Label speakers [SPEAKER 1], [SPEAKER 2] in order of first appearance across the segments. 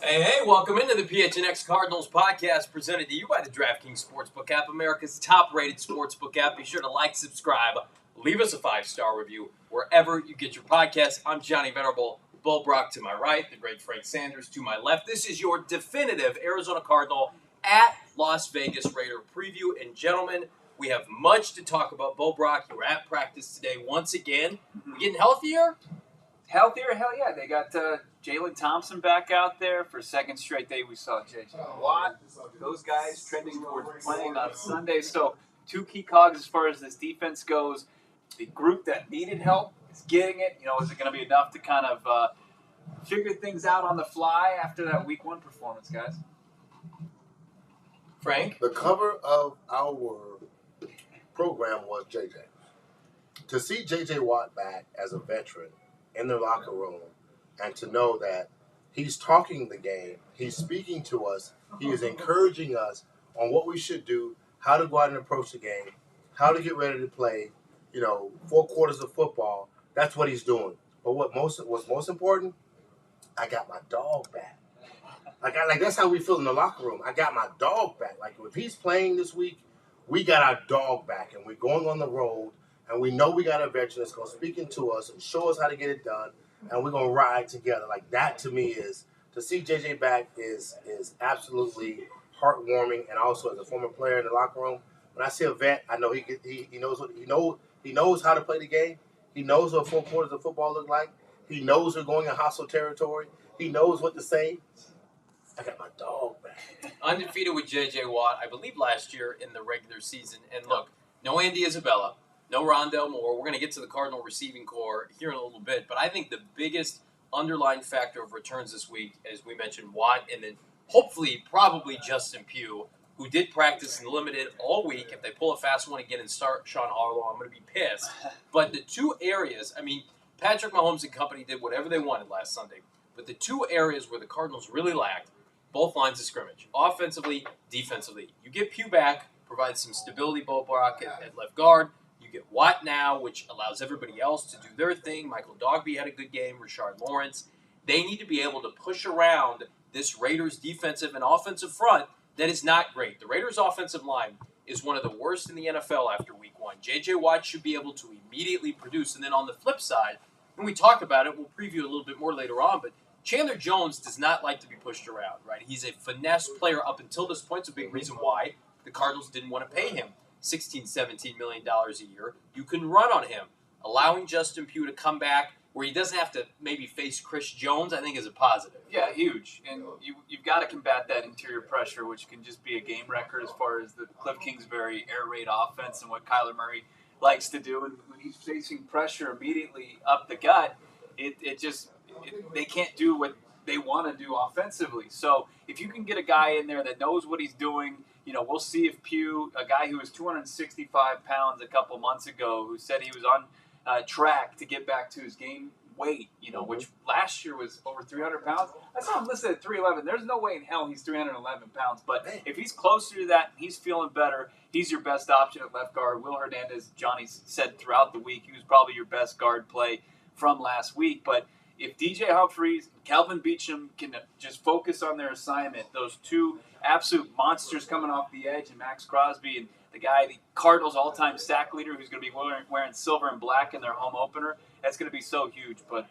[SPEAKER 1] Hey, welcome into the PHNX Cardinals podcast presented to you by the DraftKings Sportsbook app, America's top-rated sportsbook app. Be sure to like, subscribe, leave us a 5-star review wherever you get your podcasts. I'm Johnny Venerable, Bull Brock to my right, the great Frank Sanders to my left. This is your definitive Arizona Cardinal at Las Vegas Raider preview. And gentlemen, we have much to talk about. Bull Brock, you were at practice today once again. We getting healthier?
[SPEAKER 2] Healthier? Hell yeah. They got Jalen Thompson back out there for second straight day. We saw J.J. Watt. Those guys trending towards playing on Sunday. So two key cogs as far as this defense goes. The group that needed help is getting it. Is it going to be enough to kind of figure things out on the fly after that Week 1 performance, guys?
[SPEAKER 1] Frank?
[SPEAKER 3] The cover of our program was J.J. To see J.J. Watt back as a veteran in the locker room and to know that he's talking the game, he's speaking to us, he is encouraging us on what we should do, how to go out and approach the game, how to get ready to play, 4 quarters of football. That's what he's doing. But what's most important, I got my dog back. Like that's how we feel in the locker room. I got my dog back. Like if he's playing this week, we got our dog back, and we're going on the road, and we know we got a veteran that's going to speak into us and show us how to get it done, and we're going to ride together. Like that to me is, to see JJ back is absolutely heartwarming, and also as a former player in the locker room, when I see a vet, I know he knows how to play the game. He knows what 4 quarters of football look like. He knows we're going in hostile territory. He knows what to say. I got my dog back.
[SPEAKER 1] Undefeated with J.J. Watt, I believe last year in the regular season. And look, no Andy Isabella, no Rondell Moore. We're going to get to the Cardinal receiving core here in a little bit. But I think the biggest underlying factor of returns this week, as we mentioned, Watt, and then hopefully probably Justin Pugh, who did practice and limited all week. If they pull a fast one again and start Sean Harlow, I'm going to be pissed. But the two areas, Patrick Mahomes and company did whatever they wanted last Sunday. But the two areas where the Cardinals really lacked, both lines of scrimmage, offensively, defensively. You get Pugh back, provides some stability, Bo Brock at left guard. You get Watt now, which allows everybody else to do their thing. Michael Dogby had a good game, Rashard Lawrence. They need to be able to push around this Raiders defensive and offensive front that is not great. The Raiders offensive line is one of the worst in the NFL after Week 1. J.J. Watt should be able to immediately produce. And then on the flip side, when we talk about it, we'll preview it a little bit more later on, but Chandler Jones does not like to be pushed around, right? He's a finesse player up until this point. It's a big reason why the Cardinals didn't want to pay him $16, $17 million a year. You can run on him. Allowing Justin Pugh to come back where he doesn't have to maybe face Chris Jones, I think is a positive.
[SPEAKER 2] Yeah, huge. And you've got to combat that interior pressure, which can just be a game wrecker as far as the Cliff Kingsbury air raid offense and what Kyler Murray likes to do. And when he's facing pressure immediately up the gut, they can't do what they want to do offensively. So if you can get a guy in there that knows what he's doing, we'll see if Pugh, a guy who was 265 pounds a couple months ago, who said he was on track to get back to his game weight, which last year was over 300 pounds. I saw him listed at 311. There's no way in hell he's 311 pounds. But if he's closer to that, he's feeling better. He's your best option at left guard. Will Hernandez, Johnny said throughout the week, he was probably your best guard play from last week. But if DJ Humphries, Calvin Beachum can just focus on their assignment, those two absolute monsters coming off the edge, and Max Crosby and the Cardinals' all-time sack leader, who's going to be wearing silver and black in their home opener, that's going to be so huge. But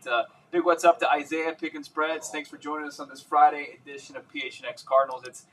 [SPEAKER 2] big what's up to Isaiah Picking Spreads. Thanks for joining us on this Friday edition of PHNX Cardinals.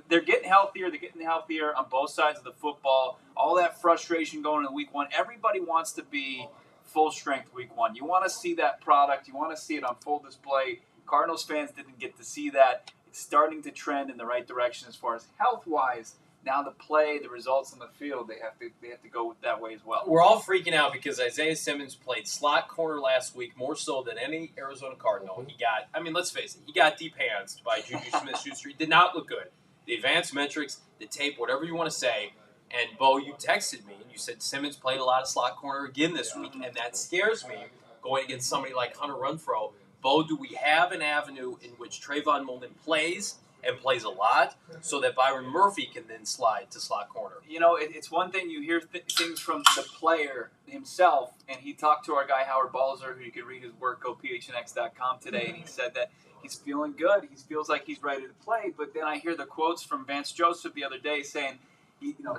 [SPEAKER 2] They're getting healthier. They're getting healthier on both sides of the football. All that frustration going into Week 1. Everybody wants to be full strength Week 1. You want to see that product. You want to see it on full display. Cardinals fans didn't get to see that. It's starting to trend in the right direction as far as health-wise. Now the play, the results on the field, they have to go that way as well.
[SPEAKER 1] We're all freaking out because Isaiah Simmons played slot corner last week more so than any Arizona Cardinal. He got, let's face it, he got deep-handsed by Juju Smith-Schuster. He did not look good. The advanced metrics, the tape, whatever you want to say. And, Bo, you texted me, and you said Simmons played a lot of slot corner again this week, and that scares me going against somebody like Hunter Renfrow. Bo, do we have an avenue in which Trayvon Mullen plays and plays a lot so that Byron Murphy can then slide to slot corner?
[SPEAKER 2] It's one thing you hear things from the player himself, and he talked to our guy Howard Balzer, who you can read his work, go phnx.com today, and he said that he's feeling good. He feels like he's ready to play. But then I hear the quotes from Vance Joseph the other day saying,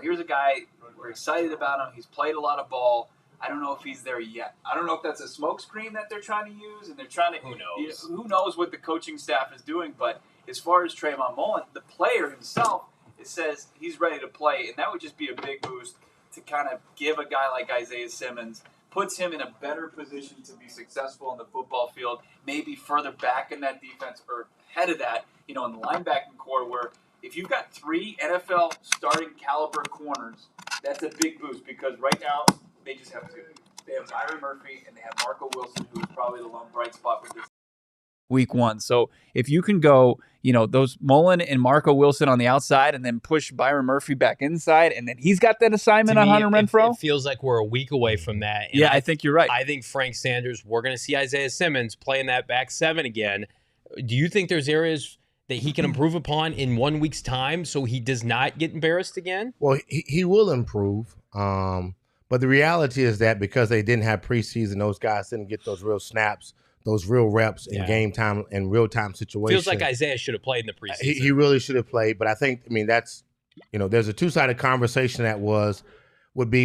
[SPEAKER 2] here's a guy, we're excited about him. He's played a lot of ball. I don't know if he's there yet. I don't know if that's a smokescreen that they're trying to use, and they're trying to.
[SPEAKER 1] Who knows?
[SPEAKER 2] Who knows what the coaching staff is doing? But as far as Trayvon Mullen, the player himself, it says he's ready to play, and that would just be a big boost to kind of give a guy like Isaiah Simmons, puts him in a better position to be successful in the football field, maybe further back in that defense or ahead of that, in the linebacking core where if you've got 3 NFL starting caliber corners, that's a big boost because right now they just have 2. They have Byron Murphy and they have Marco Wilson, who is probably the lone bright spot with this.
[SPEAKER 4] Week 1. So if you can go, those Mullen and Marco Wilson on the outside and then push Byron Murphy back inside, and then he's got that assignment on Hunter Renfrow.
[SPEAKER 5] It feels like we're a week away from that. And
[SPEAKER 4] yeah, I think you're right.
[SPEAKER 5] I think Frank Sanders, we're going to see Isaiah Simmons playing that back 7 again. Do you think there's areas that he can improve upon in 1 week's time so he does not get embarrassed again?
[SPEAKER 3] Well, he will improve. But the reality is that because they didn't have preseason, those guys didn't get those real snaps, those real reps in game time and real time situations.
[SPEAKER 5] Feels like Isaiah should have played in the preseason.
[SPEAKER 3] He really should have played. But I think, that's, there's a two-sided conversation that would be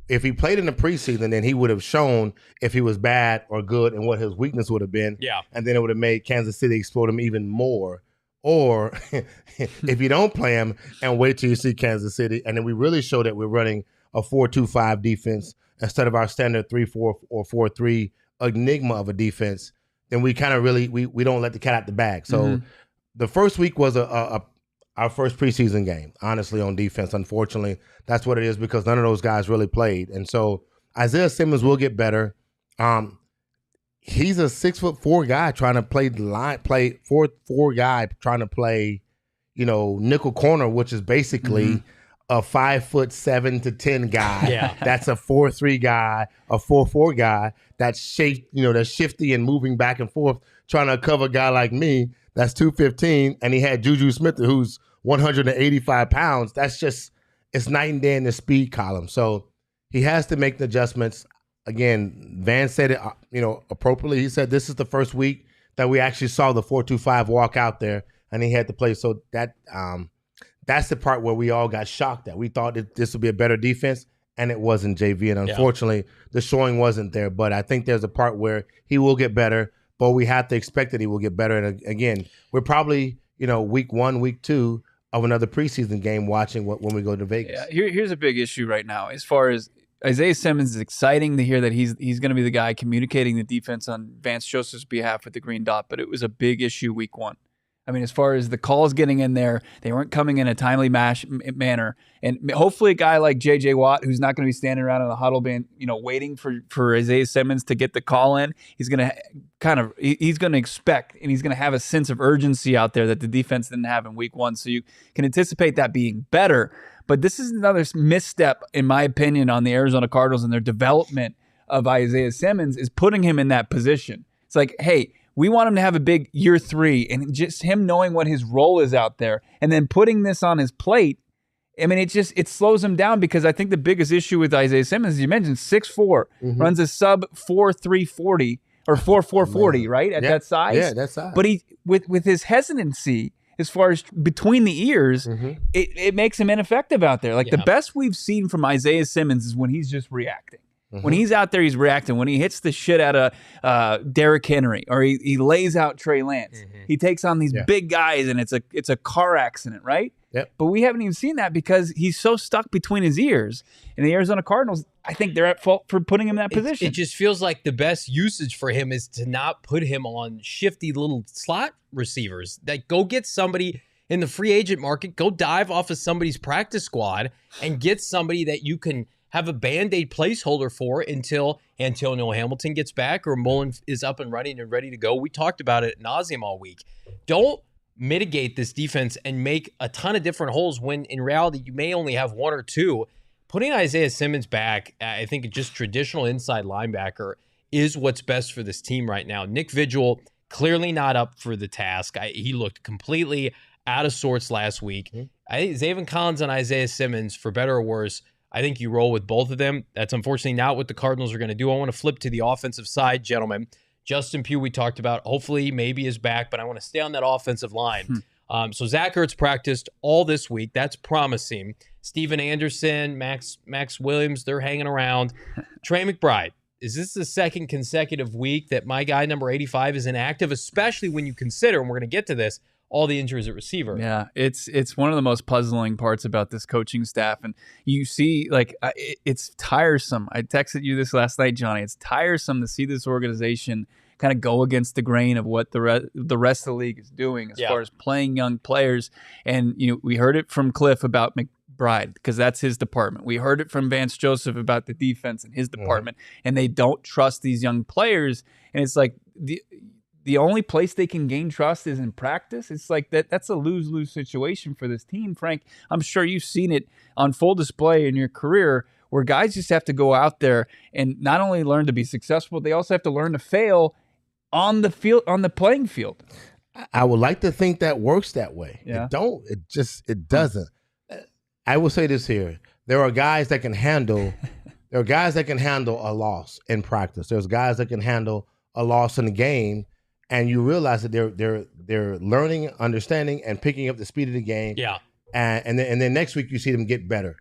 [SPEAKER 3] if he played in the preseason, then he would have shown if he was bad or good and what his weakness would have been.
[SPEAKER 5] Yeah. And
[SPEAKER 3] then it would have made Kansas City explode him even more. Or if you don't play him and wait till you see Kansas City, and then we really show that we're running a 4-2-5 defense instead of our standard 3-4 or 4-3 enigma of a defense, then we kind of really we don't let the cat out the bag. So the first week was our first preseason game, honestly, on defense. Unfortunately, that's what it is because none of those guys really played. And so Isaiah Simmons will get better. He's a 6'4" guy trying to play the line, play 4 guy trying to play, nickel corner, which is basically a 5'7" to 10 guy.
[SPEAKER 5] Yeah.
[SPEAKER 3] That's a 4-3 guy, a 4-4 guy that's shaped, that's shifty and moving back and forth, trying to cover a guy like me that's 215, and he had Juju Smith, who's 185 pounds. That's just, it's night and day in the speed column. So he has to make the adjustments. Again, Van said it, appropriately. He said this is the first week that we actually saw the 4-2-5 walk out there, and he had to play. So that's the part where we all got shocked at. We thought that this would be a better defense, and it wasn't, JV. And unfortunately, the showing wasn't there. But I think there's a part where he will get better, but we have to expect that he will get better. And again, we're probably, week 1, week 2 of another preseason game watching when we go to Vegas.
[SPEAKER 4] Yeah, here's a big issue right now as far as Isaiah Simmons. Is exciting to hear that he's going to be the guy communicating the defense on Vance Joseph's behalf with the green dot, but it was a big issue week 1. I mean, as far as the calls getting in there, they weren't coming in a timely manner. And hopefully a guy like J.J. Watt, who's not going to be standing around in the huddle being, waiting for Isaiah Simmons to get the call in, he's going to he's going to expect and he's going to have a sense of urgency out there that the defense didn't have in week 1. So you can anticipate that being better. But this is another misstep, in my opinion, on the Arizona Cardinals and their development of Isaiah Simmons is putting him in that position. It's like, hey, we want him to have a big year 3, and just him knowing what his role is out there and then putting this on his plate. I mean, it slows him down because I think the biggest issue with Isaiah Simmons, as you mentioned, 6'4", runs a sub 4.340 or 4.440, right? At that size.
[SPEAKER 3] Yeah, that size.
[SPEAKER 4] But he with his hesitancy as far as between the ears, it makes him ineffective out there. Like the best we've seen from Isaiah Simmons is when he's just reacting. When he's out there, he's reacting. When he hits the shit out of Derrick Henry or he lays out Trey Lance, he takes on these big guys, and it's a car accident, right?
[SPEAKER 3] Yep.
[SPEAKER 4] But we haven't even seen that because he's so stuck between his ears. And the Arizona Cardinals, I think they're at fault for putting him in that position.
[SPEAKER 5] It just feels like the best usage for him is to not put him on shifty little slot receivers. Like, go get somebody in the free agent market, go dive off of somebody's practice squad and get somebody that you can have a Band-Aid placeholder for until Antonio Hamilton gets back or Mullen is up and running and ready to go. We talked about it ad nauseum all week. Don't mitigate this defense and make a ton of different holes when in reality you may only have 1 or 2. Putting Isaiah Simmons back, I think just traditional inside linebacker is what's best for this team right now. Nick Vigil, clearly not up for the task. He looked completely out of sorts last week. I think Zaven Collins and Isaiah Simmons, for better or worse, I think you roll with both of them. That's unfortunately not what the Cardinals are going to do. I want to flip to the offensive side, gentlemen. Justin Pugh, we talked about, hopefully maybe is back, but I want to stay on that offensive line. So Zach Ertz practiced all this week. That's promising. Steven Anderson, Max Williams, they're hanging around. Trey McBride, is this the second consecutive week that my guy, number 85, is inactive, especially when you consider, and we're going to get to this, all the injuries at receiver?
[SPEAKER 4] Yeah, it's one of the most puzzling parts about this coaching staff. And you see, like, it's tiresome. I texted you this last night, Johnny. It's tiresome to see this organization kind of go against the grain of what the rest of the league is doing as far as playing young players. And, we heard it from Cliff about McBride because that's his department. We heard it from Vance Joseph about the defense in his department. And they don't trust these young players. And it's like the only place they can gain trust is in practice. It's like that's a lose-lose situation for this team, Frank. I'm sure you've seen it on full display in your career where guys just have to go out there and not only learn to be successful, they also have to learn to fail on the field, on the playing field.
[SPEAKER 6] I would like to think that works that way.
[SPEAKER 4] Yeah.
[SPEAKER 6] It doesn't. I will say this here. There are guys that can handle a loss in practice. There's guys that can handle a loss in the game, and you realize that they're learning, understanding, and picking up the speed of the game.
[SPEAKER 5] Yeah.
[SPEAKER 6] And then next week you see them get better.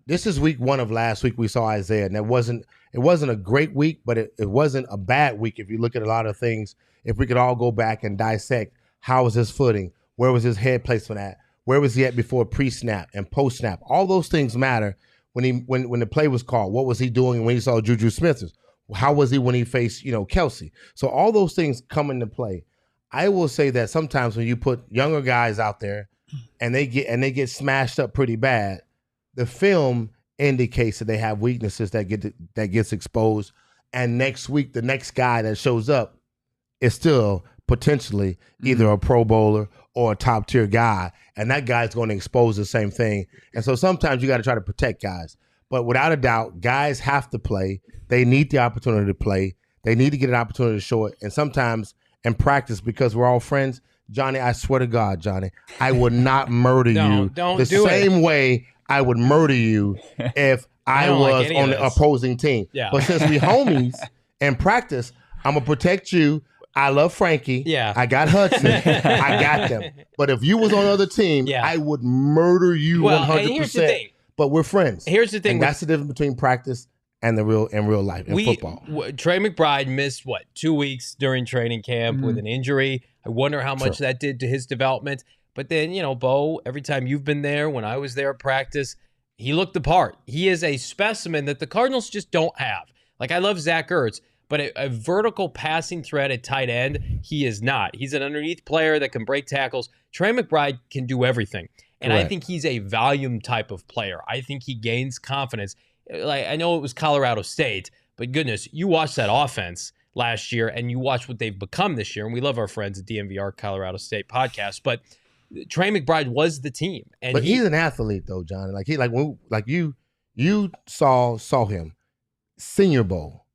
[SPEAKER 6] This is week 1 of last week we saw Isaiah, and it wasn't a great week, but it wasn't a bad week if you look at a lot of things. If we could all go back and dissect how was his footing, where was his head placement at, where was he at before pre-snap and post-snap. All those things matter when the play was called. What was he doing when he saw Juju Smith? How was he when he faced Kelsey? So all those things come into play. I will say that sometimes when you put younger guys out there and they get smashed up pretty bad, the film indicates that they have weaknesses that gets exposed. And next week, the next guy that shows up is still potentially either a Pro Bowler or a top tier guy, and that guy's going to expose the same thing. And so sometimes you got to try to protect guys. But without a doubt, guys have to play. They need the opportunity to play. They need to get an opportunity to show it. And sometimes in practice, because we're all friends, Johnny, I swear to God, Johnny, I would not murder you the same way I would murder you if I was on the opposing team.
[SPEAKER 5] Yeah.
[SPEAKER 6] But since we homies in practice, I'm going to protect you. I love Frankie.
[SPEAKER 5] Yeah.
[SPEAKER 6] I got Hudson. I got them. But if you was on the other team, I would murder you 100%.
[SPEAKER 5] And here's the thing.
[SPEAKER 6] But we're friends.
[SPEAKER 5] Here's the thing.
[SPEAKER 6] And that's the difference between practice and real life in football.
[SPEAKER 5] Trey McBride missed 2 weeks during training camp with an injury. I wonder how much that did to his development. But then, Bo, every time you've been there, when I was there at practice, he looked the part. He is a specimen that the Cardinals just don't have. Like, I love Zach Ertz, but a vertical passing threat at tight end, he is not. He's an underneath player that can break tackles. Trey McBride can do everything. And I think he's a volume type of player. I think he gains confidence. Like, I know it was Colorado State, but goodness, you watched that offense last year and you watch what they've become this year. And we love our friends at DMVR Colorado State podcast, but Trey McBride was the team. And
[SPEAKER 6] he's an athlete though, Johnny. You saw him Senior Bowl.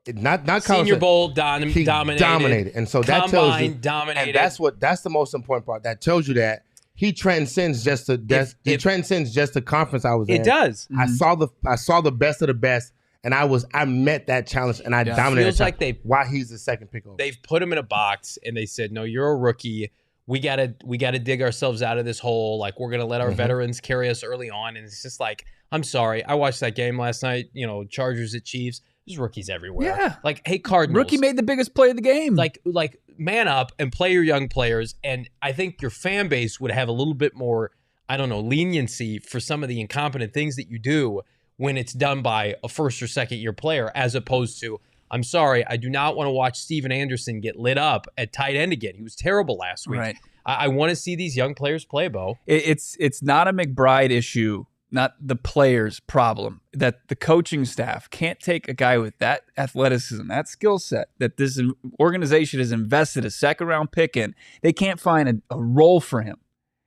[SPEAKER 6] Not
[SPEAKER 5] Senior Bowl dominated.
[SPEAKER 6] And so that tells you
[SPEAKER 5] dominated.
[SPEAKER 6] And that's the most important part. That tells you that he transcends just the conference I was in.
[SPEAKER 5] It does.
[SPEAKER 6] I saw the best of the best, and I met that challenge and I dominated.
[SPEAKER 5] Feels like
[SPEAKER 6] why he's the second pick over.
[SPEAKER 5] They've put him in a box and they said, "No, you're a rookie. We gotta dig ourselves out of this hole. Like, we're gonna let our veterans carry us early on." And it's just like, I'm sorry. I watched that game last night. Chargers at Chiefs. There's rookies everywhere.
[SPEAKER 4] Yeah.
[SPEAKER 5] Like, hey, Cardinals.
[SPEAKER 4] Rookie made the biggest play of the game.
[SPEAKER 5] Like, man up and play your young players. And I think your fan base would have a little bit more, leniency for some of the incompetent things that you do when it's done by a first or second year player, as opposed to, I'm sorry, I do not want to watch Steven Anderson get lit up at tight end again. He was terrible last week.
[SPEAKER 4] Right.
[SPEAKER 5] I want to see these young players play, Bo.
[SPEAKER 4] It's not a McBride issue, not the players' problem, that the coaching staff can't take a guy with that athleticism, that skill set, that this organization has invested a second-round pick in. They can't find a role for him.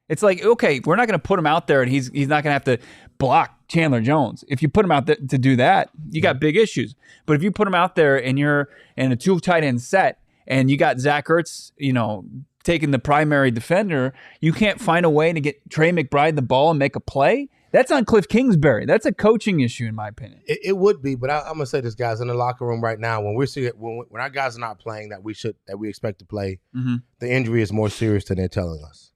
[SPEAKER 4] It's like, okay, we're not going to put him out there and he's not going to have to block Chandler Jones. If you put him out there to do that, you got big issues. But if you put him out there and you're in a 2 tight end set and you got Zach Ertz, taking the primary defender, you can't find a way to get Trey McBride the ball and make a play. That's on Cliff Kingsbury. That's a coaching issue, in my opinion.
[SPEAKER 6] It would be, but I'm gonna say this, guys, in the locker room right now, when we're seeing when our guys are not playing that we expect to play, the injury is more serious than they're telling us.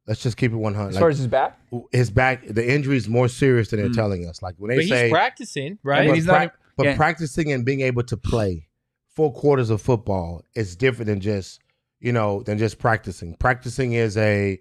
[SPEAKER 6] Let's just keep it 100.
[SPEAKER 4] As far as his back,
[SPEAKER 6] the injury is more serious than they're telling us. Like when they
[SPEAKER 5] But
[SPEAKER 6] say
[SPEAKER 5] he's practicing, right?
[SPEAKER 4] I mean, he's not.
[SPEAKER 6] practicing and being able to play 4 quarters of football is different than just practicing. Practicing is a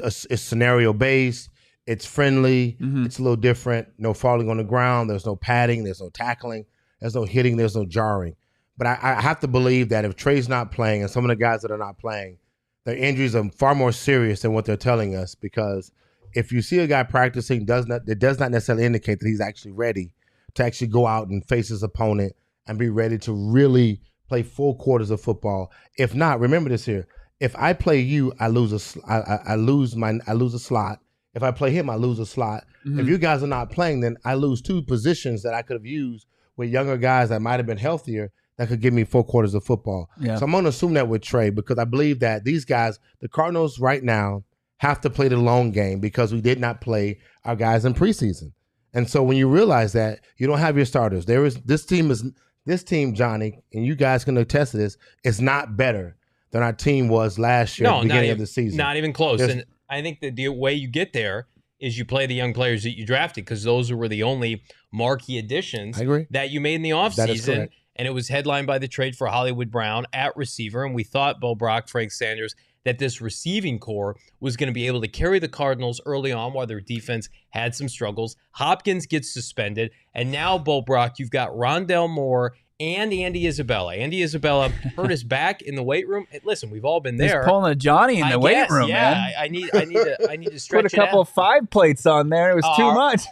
[SPEAKER 6] scenario based. It's friendly. It's a little different. No falling on the ground. There's no padding. There's no tackling. There's no hitting. There's no jarring. But I have to believe that if Trey's not playing and some of the guys that are not playing, their injuries are far more serious than what they're telling us. Because if you see a guy practicing, it does not necessarily indicate that he's actually ready to actually go out and face his opponent and be ready to really play 4 quarters of football. If not, remember this here: if I play you, I lose a slot. If I play him, I lose a slot. If you guys are not playing, then I lose 2 positions that I could have used with younger guys that might have been healthier that could give me 4 quarters of football.
[SPEAKER 4] Yeah.
[SPEAKER 6] So I'm going to assume that with Trey, because I believe that these guys, the Cardinals right now, have to play the long game because we did not play our guys in preseason. And so when you realize that you don't have your starters, this team, Johnny, and you guys can attest to this, is not better than our team was last year at the beginning of the season.
[SPEAKER 5] Not even close. And I think that the way you get there is you play the young players that you drafted, because those were the only marquee additions that you made in the offseason. And it was headlined by the trade for Hollywood Brown at receiver. And we thought, Bo Brock, Frank Sanders, that this receiving core was going to be able to carry the Cardinals early on while their defense had some struggles. Hopkins gets suspended. And now, Bo Brock, you've got Rondell Moore and Andy Isabella. Andy Isabella hurt his back in the weight room. Listen, we've all been there.
[SPEAKER 4] He's pulling a Johnny in the weight room, man.
[SPEAKER 5] I need to stretch
[SPEAKER 4] Put a couple of 5 plates on there. It was too much.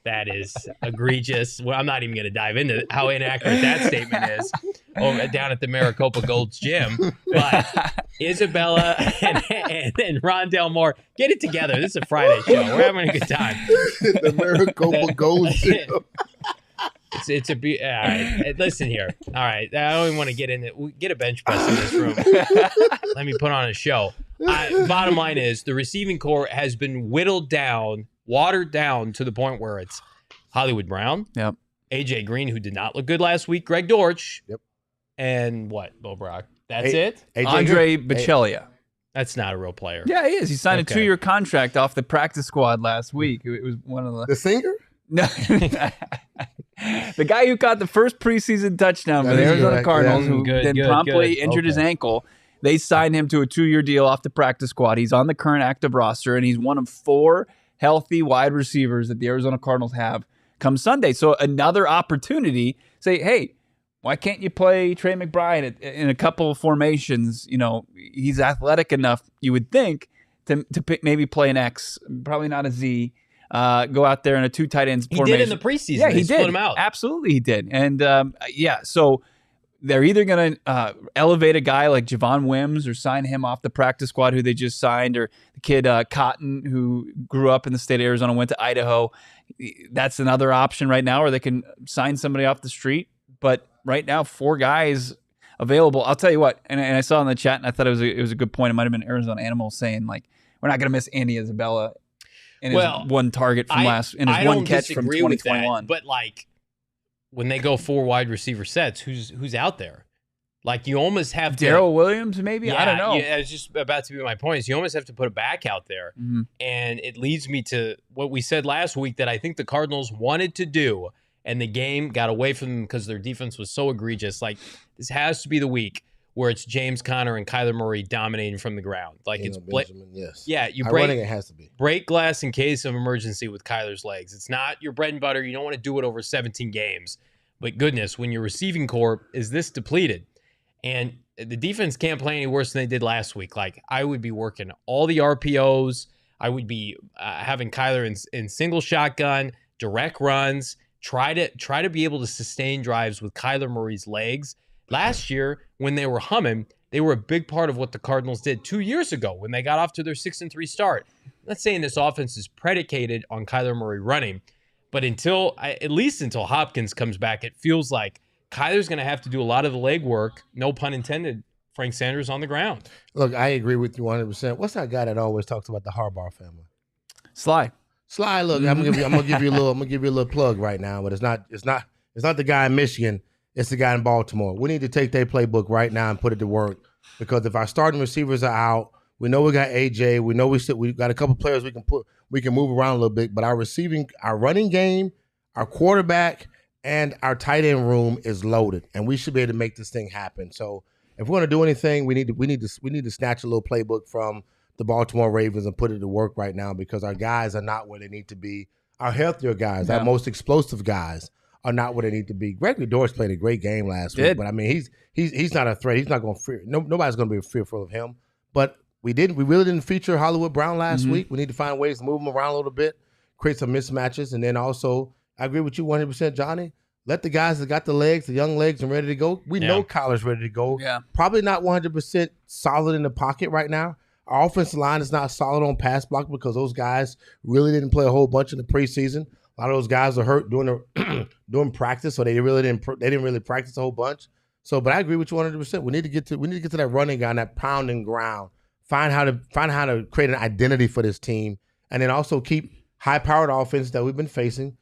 [SPEAKER 5] That is egregious. Well, I'm not even going to dive into how inaccurate that statement is down at the Maricopa Gold's gym. But Isabella and Rondell Moore, get it together. This is a Friday show. We're having a good time.
[SPEAKER 6] The Maricopa Gold's gym.
[SPEAKER 5] It's a all right. Listen here. All right. I don't even want to get in it. We get a bench press in this room. Let me put on a show. Bottom line is the receiving core has been whittled down, watered down to the point where it's Hollywood Brown, AJ Green, who did not look good last week, Greg Dortch, and what, Bo Brock? That's it?
[SPEAKER 4] Andre Bichellia.
[SPEAKER 5] That's not a real player.
[SPEAKER 4] Yeah, he is. He signed a 2-year contract off the practice squad last week. It was one of
[SPEAKER 6] the singer?
[SPEAKER 4] No. The guy who caught the first preseason touchdown for the Arizona Cardinals, who then promptly injured his ankle. They signed him to a 2-year deal off the practice squad. He's on the current active roster, and he's one of 4 healthy wide receivers that the Arizona Cardinals have come Sunday. So another opportunity, say, hey, why can't you play Trey McBride in a couple of formations? You know, he's athletic enough, you would think, to maybe play an X, probably not a Z. Go out there in a 2 tight ends formation.
[SPEAKER 5] He did in the preseason.
[SPEAKER 4] Yeah, he did.
[SPEAKER 5] Split him out.
[SPEAKER 4] Absolutely, he did. And so they're either going to elevate a guy like Javon Wims or sign him off the practice squad who they just signed, or the kid Cotton who grew up in the state of Arizona, went to Idaho. That's another option right now, or they can sign somebody off the street. But right now, 4 guys available. I'll tell you what, and I saw in the chat, and I thought it was a good point. It might have been Arizona Animal saying, like, we're not going to miss Andy Isabella in his one target from one catch from 2021.
[SPEAKER 5] But like, when they go 4 wide receiver sets, who's out there? Like, you almost have to,
[SPEAKER 4] Darrell Williams, maybe? I don't know.
[SPEAKER 5] Yeah, it's just about to be my point. Is you almost have to put a back out there. And it leads me to what we said last week that I think the Cardinals wanted to do, and the game got away from them because their defense was so egregious. Like, this has to be the week where it's James Conner and Kyler Murray dominating from the ground. Like, it's
[SPEAKER 6] it has to be.
[SPEAKER 5] Break glass in case of emergency with Kyler's legs. It's not your bread and butter. You don't want to do it over 17 games. But goodness, when your receiving core is this depleted, and the defense can't play any worse than they did last week. Like, I would be working all the RPOs. I would be having Kyler in single shotgun, direct runs, try to be able to sustain drives with Kyler Murray's legs. Last year, when they were humming, they were a big part of what the Cardinals did 2 years ago when they got off to their 6-3 start. I'm not saying this offense is predicated on Kyler Murray running, but at least until Hopkins comes back, it feels like Kyler's going to have to do a lot of the legwork, no pun intended, Frank Sanders on the ground.
[SPEAKER 6] Look, I agree with you 100%. What's that guy that always talks about the Harbaugh family?
[SPEAKER 4] Sly.
[SPEAKER 6] Sly, look, I'm gonna give you a little plug right now, but it's not the guy in Michigan. It's the guy in Baltimore. We need to take their playbook right now and put it to work, because if our starting receivers are out, we know we got AJ. We know we got a couple players we can move around a little bit, but our running game, our quarterback, and our tight end room is loaded, and we should be able to make this thing happen. So if we're going to do anything, we need to snatch a little playbook from the Baltimore Ravens and put it to work right now, because our guys are not where they need to be. Our healthier guys, our most explosive guys, are not where they need to be. Gregory Dortch played a great game last week, but I mean he's not a threat. He's not going to fear. Nobody's going to be fearful of him. But we really didn't feature Hollywood Brown last week. We need to find ways to move him around a little bit, create some mismatches, and then also I agree with you 100%, Johnny. Let the guys that got the legs, the young legs, and ready to go. We know Kyler's ready to go.
[SPEAKER 4] Yeah.
[SPEAKER 6] Probably not 100% solid in the pocket right now. Our offensive line is not solid on pass block because those guys really didn't play a whole bunch in the preseason. A lot of those guys are hurt doing practice, so they didn't really practice a whole bunch. So, but I agree with you 100%. We need to get to that running guy, that pounding ground. Find how to create an identity for this team, and then also keep high-powered offenses that we've been facing,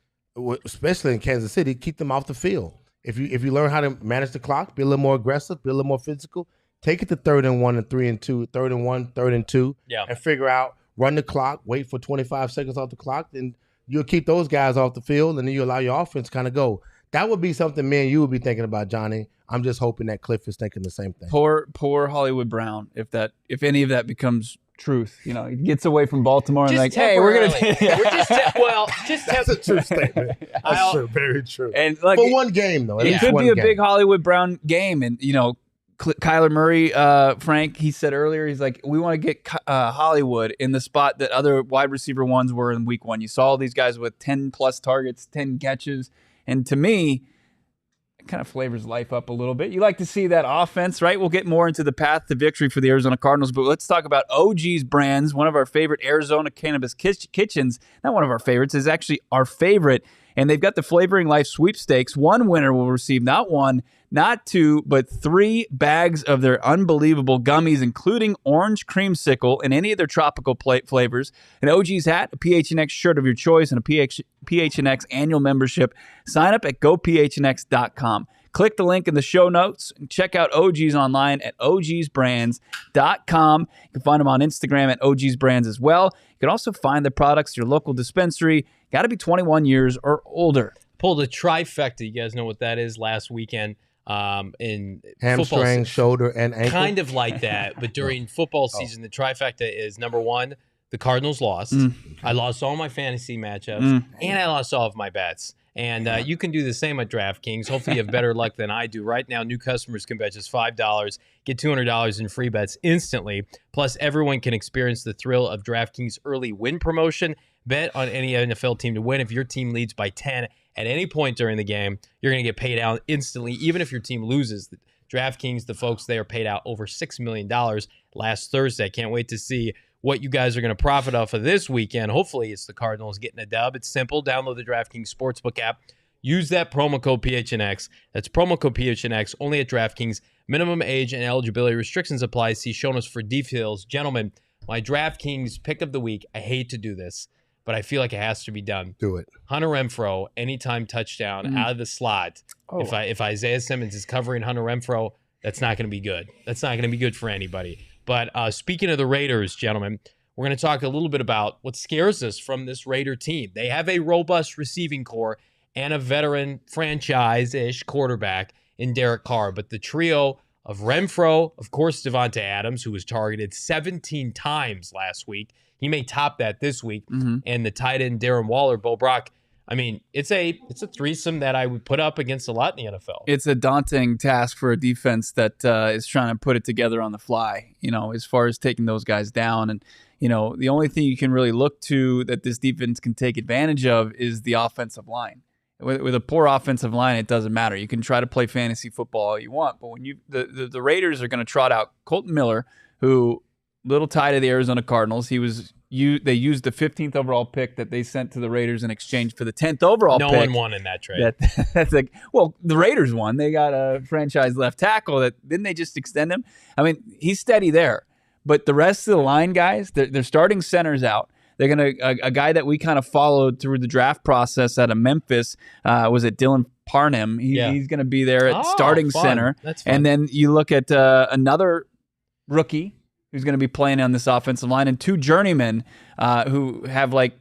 [SPEAKER 6] especially in Kansas City, keep them off the field. If you learn how to manage the clock, be a little more aggressive, be a little more physical, take it to 3rd and 1 and 3 and 2, 3rd and 1, 3rd and 2, and figure out, run the clock, wait for 25 seconds off the clock, then you'll keep those guys off the field, and then you allow your offense to kind of go. That would be something me and you would be thinking about, Johnny. I'm just hoping that Cliff is thinking the same thing.
[SPEAKER 4] Poor Hollywood Brown, if any of that becomes truth. You know, he gets away from Baltimore and like, hey, we're gonna
[SPEAKER 6] That's a true statement. That's true, very true.
[SPEAKER 4] And like,
[SPEAKER 6] for one game though,
[SPEAKER 4] it could be a big Hollywood Brown game. And you know, Kyler Murray, Frank, he said earlier, he's like, we want to get Hollywood in the spot that other wide receiver ones were in week 1. You saw all these guys with 10 plus targets, 10 catches, and to me, kind of flavors life up a little bit. You like to see that offense, right? We'll get more into the path to victory for the Arizona Cardinals, but let's talk about OG's Brands, one of our favorite Arizona cannabis kitchens. Not one of our favorites, is actually our favorite, and they've got the Flavoring Life sweepstakes. One winner will receive not 1, not 2, but 3 bags of their unbelievable gummies, including orange creamsicle and any of their tropical flavors, an OG's hat, a PHNX shirt of your choice, and a PHNX annual membership. Sign up at gophnx.com. Click the link in the show notes and check out OG's online at ogsbrands.com. You can find them on Instagram at ogsbrands as well. You can also find the products at your local dispensary. Got to be 21 years or older.
[SPEAKER 5] Pulled a trifecta. You guys know what that is last weekend. In
[SPEAKER 6] hamstring, shoulder, and ankle.
[SPEAKER 5] Kind of like that, but during football season, the trifecta is number 1, the Cardinals lost. I lost all my fantasy matchups, and I lost all of my bets. And you can do the same at DraftKings. Hopefully you have better luck than I do. Right now, new customers can bet just $5, get $200 in free bets instantly. Plus, everyone can experience the thrill of DraftKings early win promotion. Bet on any NFL team to win. If your team leads by 10 at any point during the game, you're going to get paid out instantly, even if your team loses. DraftKings, the folks there, paid out over $6 million last Thursday. Can't wait to see what you guys are going to profit off of this weekend. Hopefully, it's the Cardinals getting a dub. It's simple. Download the DraftKings Sportsbook app. Use that promo code PHNX. That's promo code PHNX, only at DraftKings. Minimum age and eligibility restrictions apply. See show notes for details. Gentlemen, my DraftKings pick of the week. I hate to do this, but I feel like it has to be done.
[SPEAKER 6] Do it.
[SPEAKER 5] Hunter Renfrow, anytime touchdown out of the slot. If Isaiah Simmons is covering Hunter Renfrow, that's not going to be good. That's not going to be good for anybody. But speaking of the Raiders, gentlemen, we're going to talk a little bit about what scares us from this Raider team. They have a robust receiving core and a veteran franchise-ish quarterback in Derek Carr. But the trio of Renfrow, of course, Davante Adams, who was targeted 17 times last week. He may top that this week. And the tight end, Darren Waller, Bo Brock. I mean, it's a threesome that I would put up against a lot in the NFL.
[SPEAKER 4] It's a daunting task for a defense that is trying to put it together on the fly, you know, as far as taking those guys down. And, you know, the only thing you can really look to that this defense can take advantage of is the offensive line. With a poor offensive line, it doesn't matter. You can try to play fantasy football all you want, but when the Raiders are going to trot out Colton Miller, who little tie to the Arizona Cardinals. They used the 15th overall pick that they sent to the Raiders in exchange for the 10th overall pick.
[SPEAKER 5] No one won in that trade.
[SPEAKER 4] That's like, well, the Raiders won. They got a franchise left tackle. Didn't they just extend him? I mean, he's steady there. But the rest of the line guys, they're starting centers out. They're going to a guy that we kind of followed through the draft process out of Memphis. Was it Dylan Parham? He's going to be there at starting
[SPEAKER 5] fun.
[SPEAKER 4] center.
[SPEAKER 5] That's fun.
[SPEAKER 4] And then you look at another rookie who's going to be playing on this offensive line, and two journeymen who have like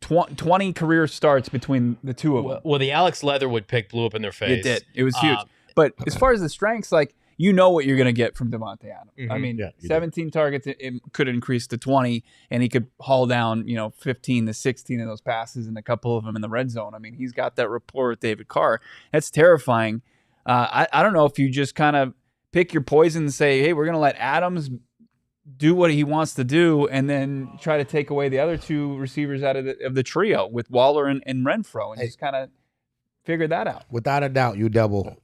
[SPEAKER 4] 20 career starts between the two of them.
[SPEAKER 5] Well, the Alex Leatherwood pick blew up in their face.
[SPEAKER 4] It did. It was huge. But as far as the strengths, like, you know what you're going to get from Davante Adams. I mean, 17 targets, it could increase to 20, and he could haul down, 15 to 16 of those passes and a couple of them in the red zone. I mean, he's got that rapport with David Carr. That's terrifying. I don't know if you just kind of pick your poison and say, hey, we're going to let Adams do what he wants to do, and then try to take away the other two receivers out of the trio with Waller and Renfro, and just kind of figure that out.
[SPEAKER 6] Without a doubt, you double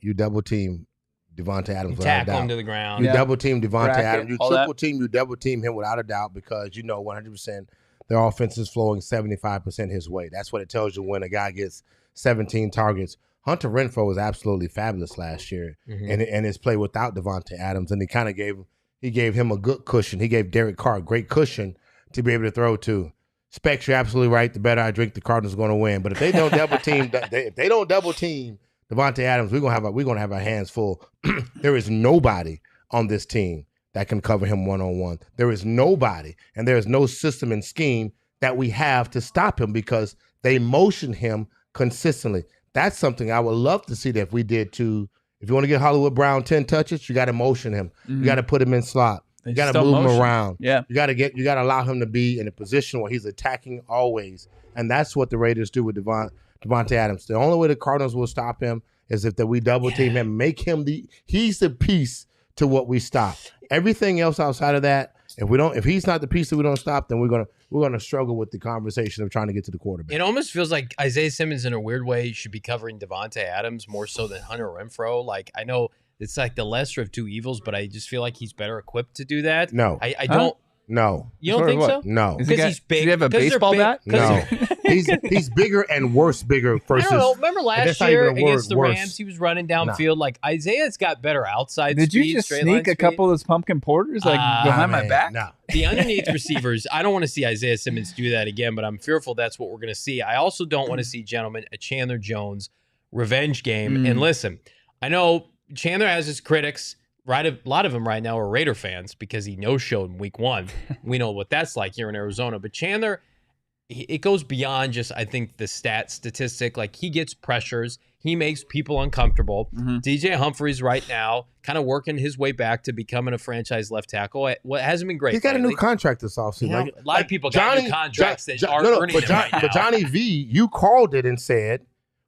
[SPEAKER 6] team Davante Adams.
[SPEAKER 5] Tackle him to the ground.
[SPEAKER 6] You double team Davante
[SPEAKER 4] Bracket,
[SPEAKER 6] Adams. You
[SPEAKER 4] all
[SPEAKER 6] triple
[SPEAKER 4] that.
[SPEAKER 6] team. You double team him without a doubt, because 100% their offense is flowing 75% his way. That's what it tells you when a guy gets 17 targets. Hunter Renfro was absolutely fabulous last year, and his play without Davante Adams, and he kind of gave him a good cushion. He gave Derek Carr a great cushion to be able to throw to. Specs, you're absolutely right. The better I drink, the Cardinals are going to win. But if they don't double team, if they don't double team Davante Adams, we're gonna have our hands full. There is nobody on this team that can cover him one-on-one. There is nobody, and there is no system and scheme that we have to stop him, because they motion him consistently. That's something I would love to see that if we did too. If you want to get Hollywood Brown 10 touches, you got to motion him. You got to put him in slot. You got to move him around.
[SPEAKER 4] Yeah.
[SPEAKER 6] You got to allow him to be in a position where he's attacking always. And that's what the Raiders do with Davante Adams. The only way the Cardinals will stop him is if we double team him, make him he's the piece to what we stop. Everything else outside of that, if he's not the piece that we don't stop, then we're gonna struggle with the conversation of trying to get to the quarterback.
[SPEAKER 5] It almost feels like Isaiah Simmons, in a weird way, should be covering Davante Adams more so than Hunter Renfro. Like, I know it's like the lesser of two evils, but I just feel like he's better equipped to do that.
[SPEAKER 6] No.
[SPEAKER 5] I don't.
[SPEAKER 6] No.
[SPEAKER 5] You don't think so?
[SPEAKER 6] No.
[SPEAKER 5] Because he's big.
[SPEAKER 4] Does he have a baseball bat?
[SPEAKER 6] No. He's bigger and bigger
[SPEAKER 5] I
[SPEAKER 6] versus.
[SPEAKER 5] don't know. Remember last
[SPEAKER 6] not
[SPEAKER 5] year
[SPEAKER 6] even a word,
[SPEAKER 5] against the
[SPEAKER 6] worse.
[SPEAKER 5] Rams, he was running downfield. Like, Isaiah's got better outside
[SPEAKER 4] Did
[SPEAKER 5] speed.
[SPEAKER 4] you just
[SPEAKER 5] straight line
[SPEAKER 4] sneak a
[SPEAKER 5] speed.
[SPEAKER 4] couple of those pumpkin porters behind my back?
[SPEAKER 6] No.
[SPEAKER 5] The underneath receivers, I don't want to see Isaiah Simmons do that again, but I'm fearful that's what we're going to see. I also don't want to see, gentlemen, a Chandler Jones revenge game. And listen, I know Chandler has his critics. Right, a lot of them right now are Raider fans because he no-showed in week 1. We know what that's like here in Arizona. But Chandler, it goes beyond just, I think, the statistic. Like, he gets pressures. He makes people uncomfortable. DJ Humphries right now kind of working his way back to becoming a franchise left tackle. What hasn't been great.
[SPEAKER 6] He's got a
[SPEAKER 5] lately.
[SPEAKER 6] new contract this offseason.
[SPEAKER 5] You know, a lot of people got new contracts that are earning
[SPEAKER 6] but
[SPEAKER 5] it right now.
[SPEAKER 6] But Johnny V, you called it and said,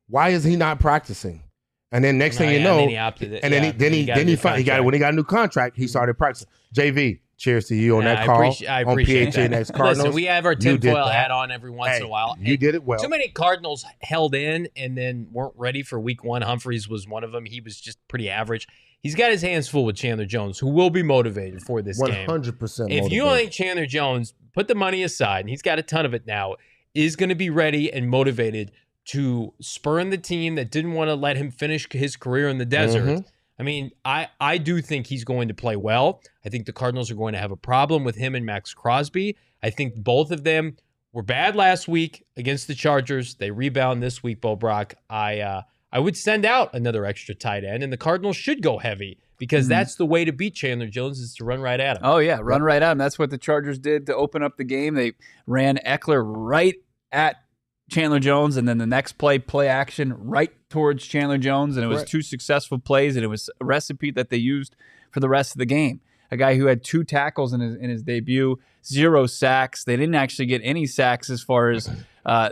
[SPEAKER 6] why is he not practicing? And then next thing you know,
[SPEAKER 5] then he opted it.
[SPEAKER 6] and then he got a new contract. He started practicing. JV, cheers to you on that call
[SPEAKER 5] I
[SPEAKER 6] on
[SPEAKER 5] appreciate
[SPEAKER 6] PHNX
[SPEAKER 5] that.
[SPEAKER 6] Cardinals.
[SPEAKER 5] Listen, we have our tinfoil hat on every once in a while.
[SPEAKER 6] You did it well.
[SPEAKER 5] Too many Cardinals held in and then weren't ready for week 1. Humphries was one of them. He was just pretty average. He's got his hands full with Chandler Jones, who will be motivated for this game.
[SPEAKER 6] 100%.
[SPEAKER 5] If you don't think Chandler Jones, put the money aside, and he's got a ton of it now, is going to be ready and motivated to spurn the team that didn't want to let him finish his career in the desert. I mean, I do think he's going to play well. I think the Cardinals are going to have a problem with him and Max Crosby. I think both of them were bad last week against the Chargers. They rebound this week, Bo Brock. I would send out another extra tight end, and the Cardinals should go heavy because that's the way to beat Chandler Jones is to run right at him.
[SPEAKER 4] Oh, yeah, run right at him. That's what the Chargers did to open up the game. They ran Eckler right at Chandler Jones, and then the next play action right towards Chandler Jones, and it was 2 successful plays, and it was a recipe that they used for the rest of the game. A guy who had 2 tackles in his debut, 0 sacks. They didn't actually get any sacks as far as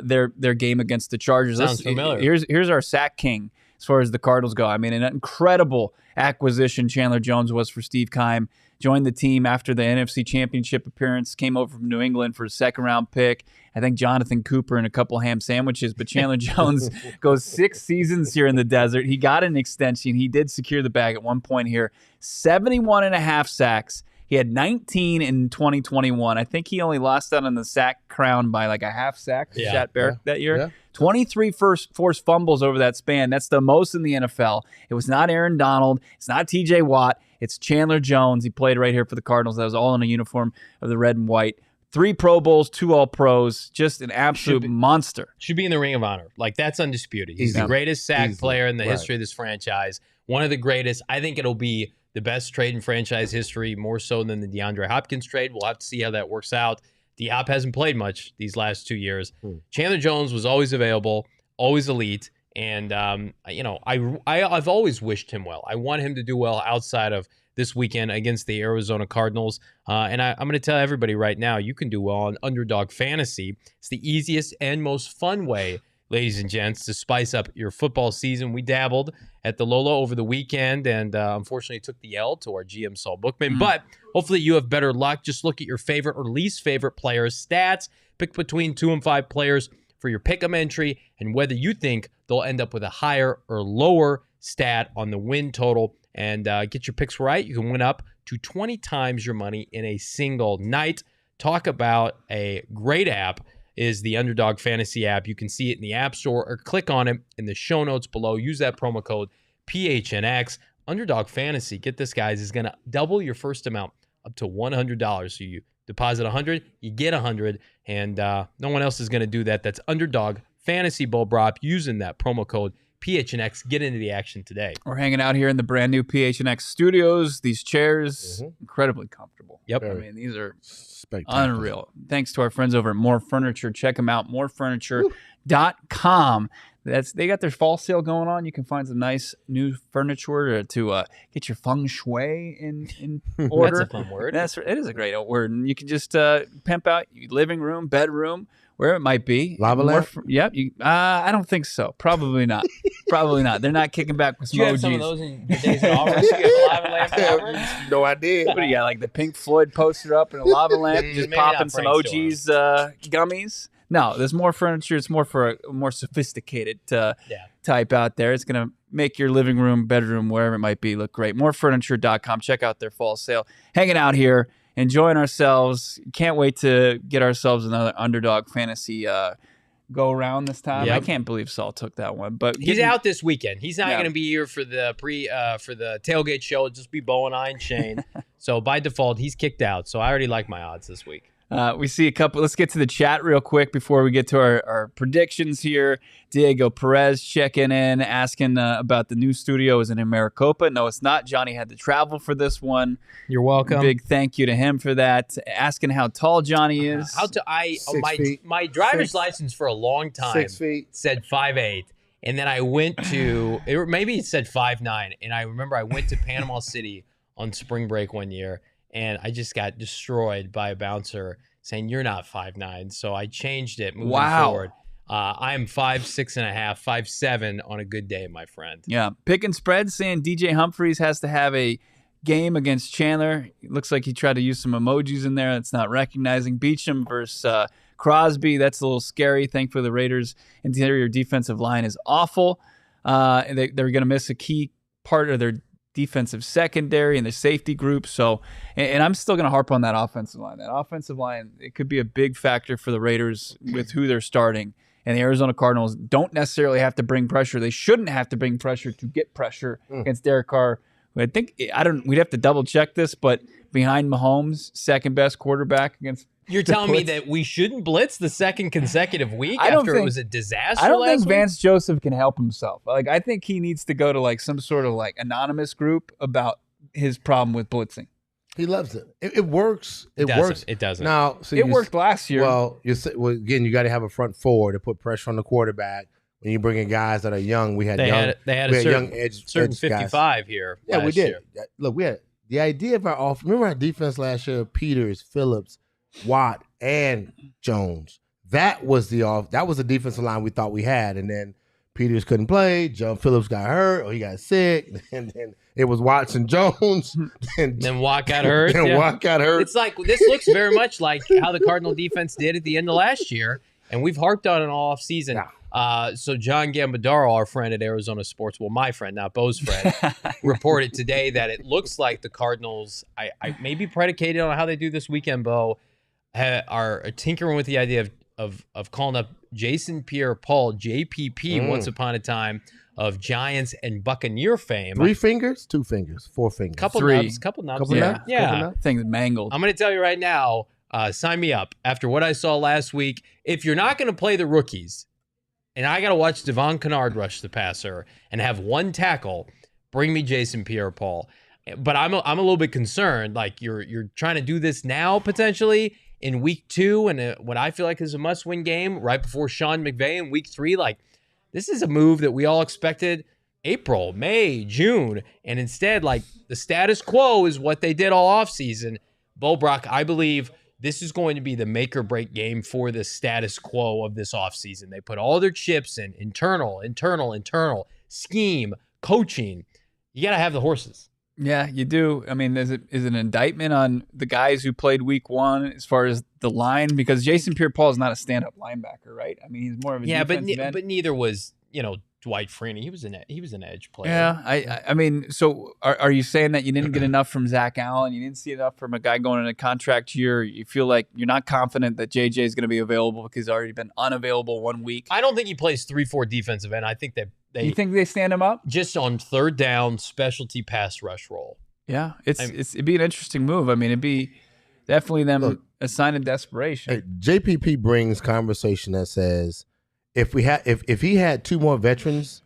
[SPEAKER 4] their game against the Chargers.
[SPEAKER 5] Sounds familiar.
[SPEAKER 4] Here's our sack king as far as the Cardinals go. I mean, an incredible acquisition Chandler Jones was for Steve Keim. Joined the team after the NFC Championship appearance, came over from New England for a second-round pick. I think Jonathan Cooper and a couple ham sandwiches, but Chandler Jones goes 6 seasons here in the desert. He got an extension. He did secure the bag at one point here. 71.5 sacks. He had 19 in 2021. I think he only lost out on the sack crown by like a half sack to Shat Barrett that year.
[SPEAKER 6] Yeah.
[SPEAKER 4] 23 forced fumbles over that span. That's the most in the NFL. It was not Aaron Donald. It's not TJ Watt. It's Chandler Jones. He played right here for the Cardinals. That was all in a uniform of the red and white. 3 Pro Bowls, 2 All-Pros, just an absolute monster.
[SPEAKER 5] Should be in the Ring of Honor. Like, that's undisputed. He's
[SPEAKER 6] Easy.
[SPEAKER 5] the greatest sack player in the
[SPEAKER 6] Right.
[SPEAKER 5] history of this franchise. One of the greatest. I think it'll be the best trade in franchise history, more so than the DeAndre Hopkins trade. We'll have to see how that works out. D-Hop hasn't played much these last 2 years. Chandler Jones was always available, always elite. And, I've always wished him well. I want him to do well outside of this weekend against the Arizona Cardinals. And I'm going to tell everybody right now, you can do well on Underdog Fantasy. It's the easiest and most fun way, ladies and gents, to spice up your football season. We dabbled at the Lola over the weekend and unfortunately took the L to our GM Saul Bookman. But hopefully you have better luck. Just look at your favorite or least favorite players' stats. Pick between 2 and 5 players for your pick'em entry and whether you think they'll end up with a higher or lower stat on the win total. And get your picks right. You can win up to 20 times your money in a single night. Talk about a great app is the Underdog Fantasy app. You can see it in the App Store or click on it in the show notes below. Use that promo code PHNX. Underdog Fantasy, get this, guys, is going to double your first amount up to $100. So you deposit $100, you get $100, and no one else is going to do that. That's Underdog Fantasy Bull Brop using that promo code PHNX. Get into the action today.
[SPEAKER 4] We're hanging out here in the brand new PHNX studios. These chairs, incredibly comfortable.
[SPEAKER 5] Yep.
[SPEAKER 4] I mean, these are
[SPEAKER 6] Spectacular.
[SPEAKER 4] unreal. Thanks to our friends over at More Furniture. Check them out, morefurniture.com. They got their fall sale going on. You can find some nice new furniture to get your feng shui in order.
[SPEAKER 5] That's a fun word.
[SPEAKER 4] It is a great word. And you can just pimp out your living room, bedroom, where it might be.
[SPEAKER 6] Lava lamp?
[SPEAKER 4] Yep. I don't think so. Probably not. Probably not. They're not kicking back with
[SPEAKER 5] Do you have
[SPEAKER 4] emojis.
[SPEAKER 5] some of those in your days at Auburn? You have a lava lamp at Auburn?
[SPEAKER 6] No, I did.
[SPEAKER 4] What do you got? Like the Pink Floyd poster up and a lava lamp, just
[SPEAKER 5] Maybe
[SPEAKER 4] popping
[SPEAKER 5] not
[SPEAKER 4] some
[SPEAKER 5] Frank
[SPEAKER 4] OG's gummies. No, there's more furniture. It's more for a more sophisticated type out there. It's going to make your living room, bedroom, wherever it might be, look great. Morefurniture.com. Check out their fall sale. Hanging out here, enjoying ourselves. Can't wait to get ourselves another Underdog Fantasy go around this time.
[SPEAKER 5] Yep.
[SPEAKER 4] I can't believe Saul took that one. But
[SPEAKER 5] He's out this weekend. He's not
[SPEAKER 4] Yeah.
[SPEAKER 5] going to be here for the for the tailgate show. It'll just be Bo and I and Shane. So by default, he's kicked out. So I already like my odds this week.
[SPEAKER 4] We see a couple. Let's get to the chat real quick before we get to our predictions here. Diego Perez checking in, asking about the new studio. Is it in Maricopa? No, it's not. Johnny had to travel for this one.
[SPEAKER 5] You're welcome.
[SPEAKER 4] Big thank you to him for that. Asking how tall Johnny is.
[SPEAKER 5] My driver's license for a long time
[SPEAKER 6] 6 feet.
[SPEAKER 5] said 5'8", and then I went to maybe it said 5'9", and I remember I went to Panama City on spring break one year. And I just got destroyed by a bouncer saying, "You're not 5'9". So I changed it moving forward. I am 5'6.5", 5'7" on a good day, my friend.
[SPEAKER 4] Yeah. Pick and spread saying DJ Humphries has to have a game against Chandler. It looks like he tried to use some emojis in there. That's not recognizing. Beecham versus Crosby. That's a little scary. Thankfully, the Raiders' interior defensive line is awful. And they're going to miss a key part of their defensive secondary and the safety group. So, and I'm still going to harp on that offensive line. That offensive line, it could be a big factor for the Raiders with who they're starting. And the Arizona Cardinals don't necessarily have to bring pressure. They shouldn't have to bring pressure to get pressure against Derek Carr. We'd have to double check this, but behind Mahomes, second best quarterback against.
[SPEAKER 5] You're telling me that we shouldn't blitz the second consecutive week it was a disaster?
[SPEAKER 4] I don't
[SPEAKER 5] last
[SPEAKER 4] think
[SPEAKER 5] week?
[SPEAKER 4] Vance Joseph can help himself. Like, I think he needs to go to like some sort of like anonymous group about his problem with blitzing.
[SPEAKER 6] He loves it. It works. It
[SPEAKER 5] doesn't.
[SPEAKER 6] works.
[SPEAKER 5] It doesn't.
[SPEAKER 6] Now, so
[SPEAKER 4] It worked last year.
[SPEAKER 6] Well, again, you got to have a front four to put pressure on the quarterback. When you bring in guys that are young, we had
[SPEAKER 5] They
[SPEAKER 6] young.
[SPEAKER 5] had a
[SPEAKER 6] we had
[SPEAKER 5] certain,
[SPEAKER 6] young edge
[SPEAKER 5] certain
[SPEAKER 6] edge guys.
[SPEAKER 5] 55 here.
[SPEAKER 6] Yeah, we
[SPEAKER 5] last
[SPEAKER 6] did.
[SPEAKER 5] year.
[SPEAKER 6] Look, we had the idea of our offense. Remember our defense last year? Peters, Phillips, Watt, and Jones. That was the defensive line we thought we had, and then Peters couldn't play. John Phillips got hurt, or he got sick, and then it was Watson Jones, and
[SPEAKER 5] Then Watt got hurt.
[SPEAKER 6] then
[SPEAKER 5] yeah.
[SPEAKER 6] Watt got hurt.
[SPEAKER 5] It's like this looks very much like how the Cardinal defense did at the end of last year, and we've harped on it all off season. So John Gambadaro, our friend at Arizona Sports, well, my friend, not Bo's friend, reported today that it looks like the Cardinals, I maybe predicated on how they do this weekend, Bo, are tinkering with the idea of calling up Jason Pierre-Paul, JPP, once upon a time, of Giants and Buccaneer fame.
[SPEAKER 6] 3 fingers, 2 fingers, 4 fingers.
[SPEAKER 5] Couple
[SPEAKER 4] Three.
[SPEAKER 5] nubs.
[SPEAKER 6] Couple
[SPEAKER 5] Yeah.
[SPEAKER 6] nubs?
[SPEAKER 5] Yeah.
[SPEAKER 6] Couple nubs?
[SPEAKER 4] Thing's mangled.
[SPEAKER 5] I'm going to tell you right now, Sign me up. After what I saw last week, if you're not going to play the rookies, and I got to watch Devon Kennard rush the passer and have one tackle, bring me Jason Pierre-Paul. But I'm a little bit concerned. Like you're trying to do this now potentially in week 2 and what I feel like is a must-win game right before Sean McVay in week 3. Like this is a move that we all expected April, May, June, and instead, like the status quo is what they did all offseason. Bo Brock, I believe this is going to be the make or break game for the status quo of this offseason. They put all their chips in internal, scheme, coaching. You got to have the horses.
[SPEAKER 4] Yeah, you do. I mean, is an indictment on the guys who played week 1 as far as the line? Because Jason Pierre-Paul is not a stand-up linebacker, right? I mean, he's more of a defensive end.
[SPEAKER 5] But neither was, Dwight Freeney. He was an edge player.
[SPEAKER 4] Yeah, I mean, so are you saying that you didn't get enough from Zach Allen? You didn't see enough from a guy going in a contract year? You feel like you're not confident that JJ is going to be available because he's already been unavailable 1 week?
[SPEAKER 5] I don't think he plays 3-4 defensive end. I think that
[SPEAKER 4] you think they stand him up?
[SPEAKER 5] Just on third down, specialty pass rush role.
[SPEAKER 4] Yeah, it'd be an interesting move. I mean, it'd be definitely them a sign of desperation.
[SPEAKER 6] Hey, JPP brings conversation that says if he had 2 more veterans,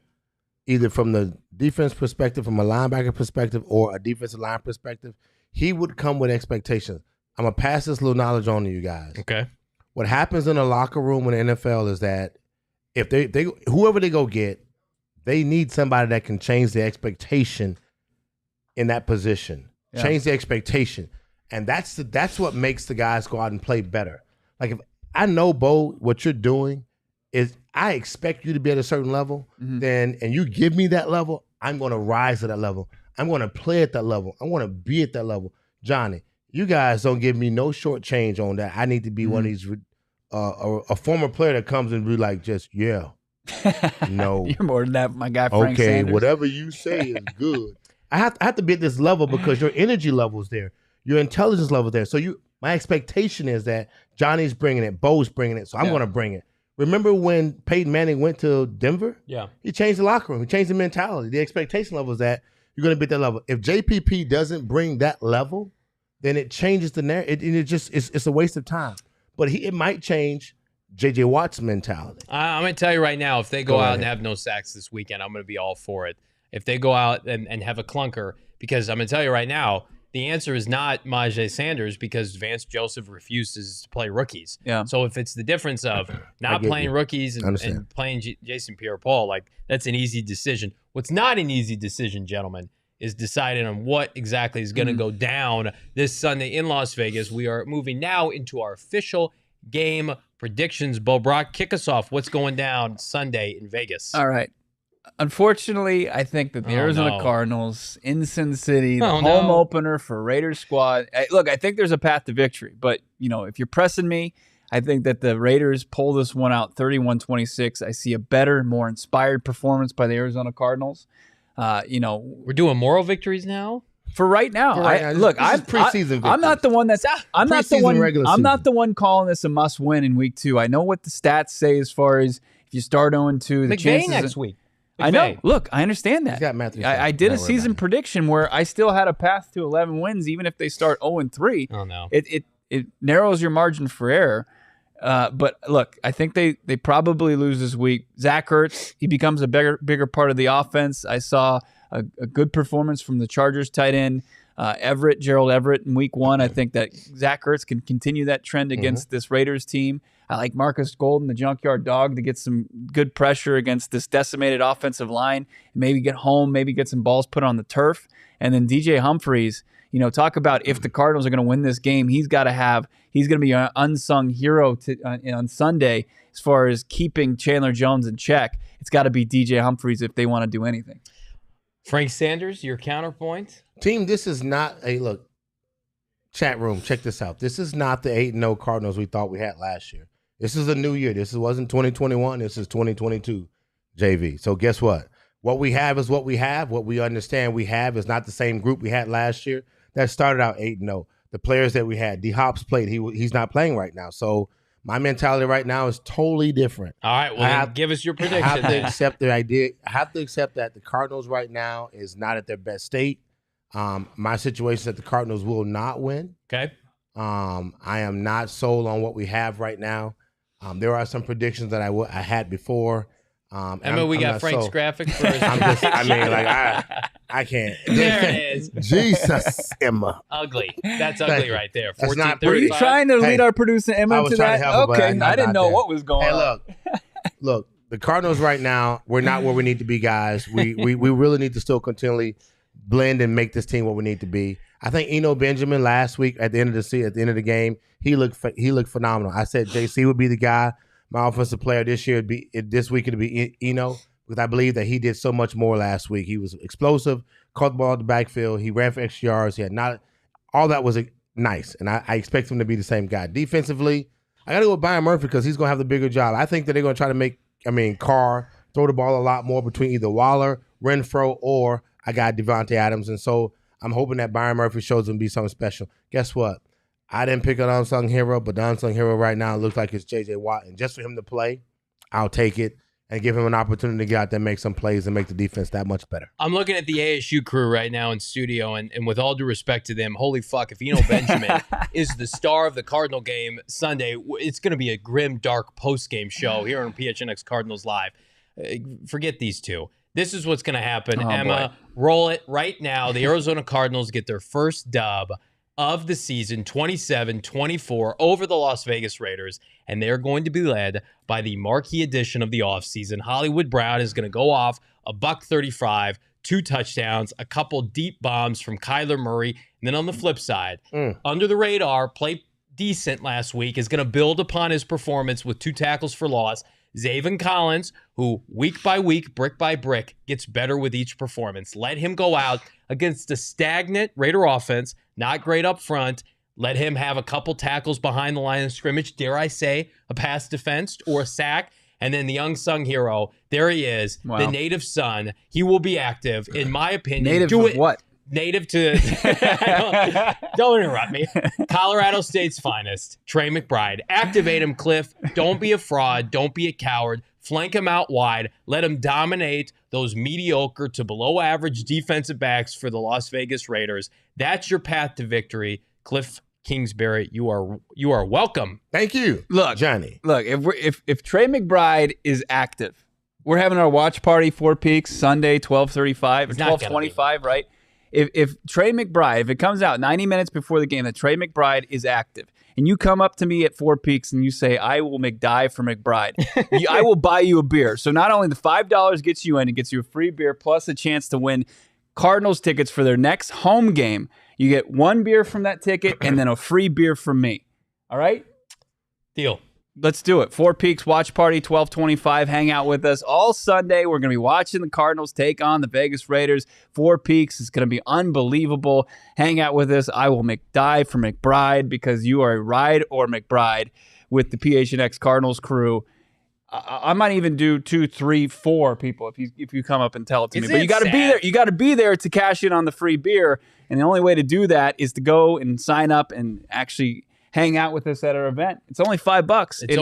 [SPEAKER 6] either from the defense perspective, from a linebacker perspective, or a defensive line perspective, he would come with expectations. I'm gonna pass this little knowledge on to you guys.
[SPEAKER 5] Okay.
[SPEAKER 6] What happens in the locker room in the NFL is that if they whoever they go get, they need somebody that can change the expectation in that position. Yeah. Change the expectation. And that's what makes the guys go out and play better. Like if I know, Bo, what you're doing is I expect you to be at a certain level, and you give me that level, I'm going to rise to that level. I'm going to play at that level. I want to be at that level. Johnny, you guys don't give me no short change on that. I need to be one of these a former player that comes and be like, no.
[SPEAKER 4] You're more than that, my guy Frank Sanders.
[SPEAKER 6] Whatever you say is good. I have to be at this level because your energy level is there. Your intelligence level is there. So my expectation is that Johnny's bringing it, Bo's bringing it, so I'm going to bring it. Remember when Peyton Manning went to Denver?
[SPEAKER 5] Yeah.
[SPEAKER 6] He changed the locker room. He changed the mentality. The expectation level is that you're going to be at that level. If JPP doesn't bring that level, then it changes the narrative. It's a waste of time. But it might change J.J. Watt's mentality.
[SPEAKER 5] I'm going to tell you right now, if they go out and have no sacks this weekend, I'm going to be all for it. If they go out and have a clunker, because I'm going to tell you right now, the answer is not Myjai Sanders because Vance Joseph refuses to play rookies.
[SPEAKER 4] Yeah.
[SPEAKER 5] So if it's the difference of not playing rookies and playing Jason Pierre-Paul, like that's an easy decision. What's not an easy decision, gentlemen, is deciding on what exactly is going to go down this Sunday in Las Vegas. We are moving now into our official game predictions. Bo Brock, kick us off. What's going down Sunday in Vegas?
[SPEAKER 4] All right. Unfortunately, I think that the Arizona Cardinals in Sin City, the home opener for Raiders squad. Look, I think there's a path to victory, but if you're pressing me, I think that the Raiders pull this one out 31-26. I see a better, more inspired performance by the Arizona Cardinals.
[SPEAKER 5] We're doing moral victories now.
[SPEAKER 4] For right now, I'm not the one that's I'm not the one calling this a must win in week 2. I know what the stats say as far as if you start 0-2, the chances
[SPEAKER 5] next week.
[SPEAKER 4] I know. Look, I understand that. I did a season prediction where I still had a path to 11 wins, even if they start 0-3.
[SPEAKER 5] Oh no!
[SPEAKER 4] It narrows your margin for error. But look, I think they probably lose this week. Zach Ertz, he becomes a bigger part of the offense. I saw a good performance from the Chargers tight end Gerald Everett in week 1. I think that Zach Ertz can continue that trend against this Raiders team. I like Marcus Golden, the junkyard dog, to get some good pressure against this decimated offensive line. Maybe get home, maybe get some balls put on the turf. And then DJ Humphries, talk about if the Cardinals are going to win this game, he's going to be an unsung hero on Sunday as far as keeping Chandler Jones in check. It's got to be DJ Humphries if they want to do anything.
[SPEAKER 5] Frank Sanders, your counterpoint?
[SPEAKER 6] Team, this is not look, chat room, check this out. This is not the 8-0 Cardinals we thought we had last year. This is a new year. This wasn't 2021. This is 2022, JV. So guess what? What we have is what we have. What we understand we have is not the same group we had last year that started out 8-0. The players that we had, D-Hop's played. He's not playing right now. So my mentality right now is totally different.
[SPEAKER 5] All right, well, give us your prediction.
[SPEAKER 6] I have to accept the idea. I have to accept that the Cardinals right now is not at their best state. My situation is that the Cardinals will not win.
[SPEAKER 5] Okay.
[SPEAKER 6] I am not sold on what we have right now. There are some predictions that I had before.
[SPEAKER 5] Emma, we got Frank's graphics for his
[SPEAKER 6] I can't.
[SPEAKER 5] There it is.
[SPEAKER 6] Jesus, Emma.
[SPEAKER 5] Ugly. That's
[SPEAKER 6] Thank
[SPEAKER 5] ugly
[SPEAKER 6] you.
[SPEAKER 5] right there.
[SPEAKER 6] That's not
[SPEAKER 5] 14:35.
[SPEAKER 4] Were you trying to lead our producer Emma
[SPEAKER 6] I was
[SPEAKER 4] to
[SPEAKER 6] trying
[SPEAKER 4] that?
[SPEAKER 6] to help her, but
[SPEAKER 4] Okay,
[SPEAKER 6] I'm
[SPEAKER 4] I didn't
[SPEAKER 6] not
[SPEAKER 4] know
[SPEAKER 6] there.
[SPEAKER 4] what was going
[SPEAKER 6] Hey,
[SPEAKER 4] on.
[SPEAKER 6] look. The Cardinals right now, we're not where we need to be, guys. We really need to still continually blend and make this team what we need to be. I think Eno Benjamin last week at the end of the game, he looked phenomenal. I said JC would be the guy. My offensive player this week it'd be Eno, because I believe that he did so much more last week. He was explosive, caught the ball at the backfield, he ran for extra yards. He had not all that was nice, and I expect him to be the same guy. Defensively, I got to go with Byron Murphy because he's going to have the bigger job. I think that they're going to try to make Carr throw the ball a lot more between either Waller, Renfro, or I got Davante Adams, and so I'm hoping that Byron Murphy shows him to be something special. Guess what? I didn't pick an unsung hero, but the unsung hero right now looks like it's J.J. Watt. And just for him to play, I'll take it and give him an opportunity to get out there and make some plays and make the defense that much better.
[SPEAKER 5] I'm looking at the ASU crew right now in studio, and with all due respect to them, holy fuck, if Eno Benjamin is the star of the Cardinal game Sunday, it's going to be a grim, dark post-game show here on PHNX Cardinals Live. Forget these two. This is what's going to happen. Emma, roll it right now. The Arizona Cardinals get their first dub of the season, 27-24, over the Las Vegas Raiders, and they're going to be led by the marquee addition of the offseason. Hollywood Brown is going to go off $135, 2 touchdowns, a couple deep bombs from Kyler Murray, and then on the flip side, under the radar, played decent last week, is going to build upon his performance with 2 tackles for loss. Zaven Collins, who week by week, brick by brick, gets better with each performance. Let him go out against a stagnant Raider offense, not great up front. Let him have a couple tackles behind the line of scrimmage, dare I say, a pass defense or a sack. And then the unsung hero, there he is, the native son. He will be active, in my opinion.
[SPEAKER 4] Native of what?
[SPEAKER 5] Native to, don't interrupt me. Colorado State's finest, Trey McBride. Activate him, Cliff. Don't be a fraud. Don't be a coward. Flank him out wide. Let him dominate those mediocre to below average defensive backs for the Las Vegas Raiders. That's your path to victory. Cliff Kingsbury, you are welcome.
[SPEAKER 6] Thank you.
[SPEAKER 4] Look,
[SPEAKER 6] Johnny.
[SPEAKER 4] Look, if Trey McBride is active, we're having our watch party, 4 Peaks, Sunday, 12:35 or 12:25, right? If Trey McBride, if it comes out 90 minutes before the game that Trey McBride is active, and you come up to me at 4 Peaks and you say, I will McDive for McBride, I will buy you a beer. So not only the $5 gets you in, it gets you a free beer plus a chance to win Cardinals tickets for their next home game. You get 1 beer from that ticket and then a free beer from me. All right?
[SPEAKER 5] Deal.
[SPEAKER 4] Let's do it. 4 Peaks watch party, 12:25. Hang out with us all Sunday. We're going to be watching the Cardinals take on the Vegas Raiders. 4 Peaks is going to be unbelievable. Hang out with us. I will McDive for McBride because you are a ride or McBride with the PHNX Cardinals crew. I might even do 2, 3, 4 people if you come up and tell it to me. But you got to be there. You got to be there to cash in on the free beer. And the only way to do that is to go and sign up and actually hang out with us at our event. It's only $5.
[SPEAKER 5] It's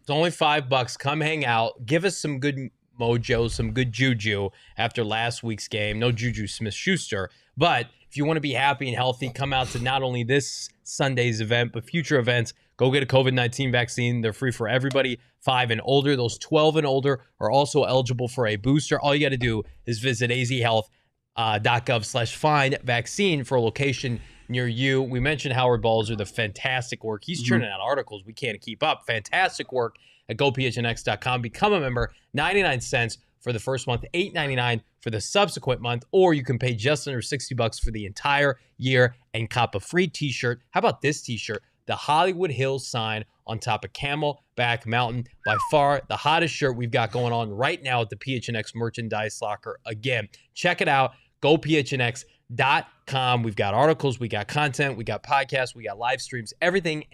[SPEAKER 5] only $5. Come hang out. Give us some good mojo, some good juju after last week's game. No Juju Smith-Schuster. But if you want to be happy and healthy, come out to not only this Sunday's event, but future events. Go get a COVID-19 vaccine. They're free for everybody 5 and older. Those 12 and older are also eligible for a booster. All you got to do is visit azhealth.gov/find vaccine for a location near you. We mentioned Howard Balzer, the fantastic work. He's churning out articles we can't keep up. Fantastic work at gophnx.com. Become a member, 99 cents for the first month, $8.99 for the subsequent month, or you can pay just under $60 for the entire year and cop a free t-shirt. How about this t-shirt? The Hollywood Hills sign on top of Camelback Mountain. By far the hottest shirt we've got going on right now at the PHNX merchandise locker. Again, check it out. GoPHNX.com. We've got articles, we got content, we got podcasts, we got live streams, everything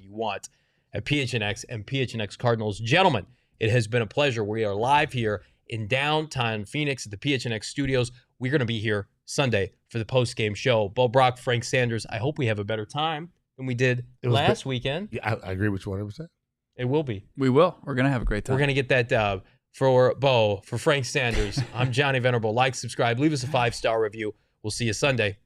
[SPEAKER 5] you want at PHNX and PHNX Cardinals. Gentlemen, it has been a pleasure. We are live here in downtown Phoenix at the PHNX studios. We're going to be here Sunday for the post-game show. Bo Brock, Frank Sanders, I hope we have a better time than we did last weekend.
[SPEAKER 6] Yeah, I agree with you 100%.
[SPEAKER 5] It will be.
[SPEAKER 4] We will. We're going to have a great time.
[SPEAKER 5] We're going to get that dub. For Bo, for Frank Sanders, I'm Johnny Venerable. Like, subscribe, leave us a 5-star review. We'll see you Sunday.